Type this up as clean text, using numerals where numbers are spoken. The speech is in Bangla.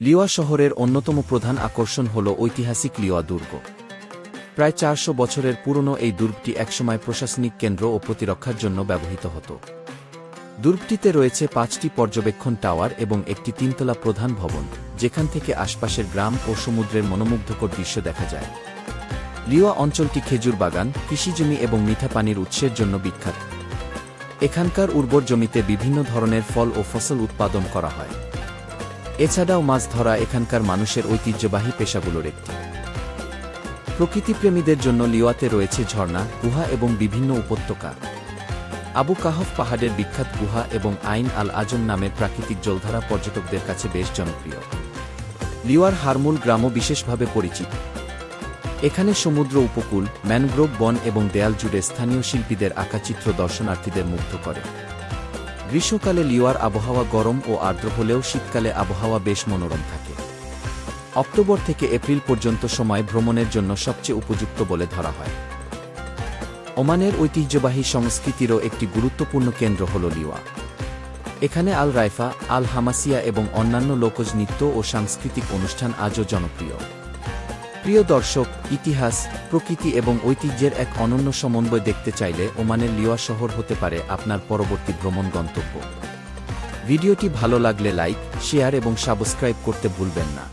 লিওয়া শহরের অন্যতম প্রধান আকর্ষণ হল ঐতিহাসিক লিওয়া দুর্গ। প্রায় ৪০০ বছরের পুরনো এই দুর্গটি একসময় প্রশাসনিক কেন্দ্র ও প্রতিরক্ষার জন্য ব্যবহৃত হতো। দুর্গটিতে রয়েছে ৫টি পর্যবেক্ষণ টাওয়ার এবং একটি তিনতলা প্রধান ভবন, যেখান থেকে আশপাশের গ্রাম ও সমুদ্রের মনোমুগ্ধকর দৃশ্য দেখা যায়। লিওয়া অঞ্চলটি খেজুর বাগান, কৃষিজমি এবং মিঠা পানির উৎসের জন্য বিখ্যাত। এখানকার উর্বর জমিতে বিভিন্ন ধরনের ফল ও ফসল উৎপাদন করা হয়। এছাড়াও মাছ ধরা এখানকার মানুষের ঐতিহ্যবাহী পেশাগুলোর একটি। প্রকৃতিপ্রেমীদের জন্য লিওয়াতে রয়েছে ঝর্ণা, গুহা এবং বিভিন্ন উপত্যকা। আবু কাহফ পাহাড়ের বিখ্যাত গুহা এবং আইন আল আজম নামের প্রাকৃতিক জলধারা পর্যটকদের কাছে বেশ জনপ্রিয়। লিওয়ার হারমুল গ্রামও বিশেষভাবে পরিচিত। এখানে সমুদ্র উপকূল, ম্যানগ্রোভ বন এবং দেয়াল জুড়ে স্থানীয় শিল্পীদের আঁকা চিত্র দর্শনার্থীদের মুগ্ধ করে। গ্রীষ্মকালে লিওয়ার আবহাওয়া গরম ও আর্দ্র হলেও শীতকালে আবহাওয়া বেশ মনোরম থাকে। অক্টোবর থেকে এপ্রিল পর্যন্ত সময় ভ্রমণের জন্য সবচেয়ে উপযুক্ত বলে ধরা হয়। ওমানের ঐতিহ্যবাহী সংস্কৃতিরও একটি গুরুত্বপূর্ণ কেন্দ্র হল লিওয়া। এখানে আল রাইফা, আল হামাসিয়া এবং অন্যান্য লোকজ নৃত্য ও সাংস্কৃতিক অনুষ্ঠান আজও জনপ্রিয়। প্রিয় দর্শক, ইতিহাস, প্রকৃতি এবং ঐতিহ্যের এক অনন্য সমন্বয় দেখতে চাইলে ওমানের লিওয়া শহর হতে পারে আপনার পরবর্তী ভ্রমণ গন্তব্য। ভিডিওটি ভালো লাগলে লাইক, শেয়ার এবং সাবস্ক্রাইব করতে ভুলবেন না।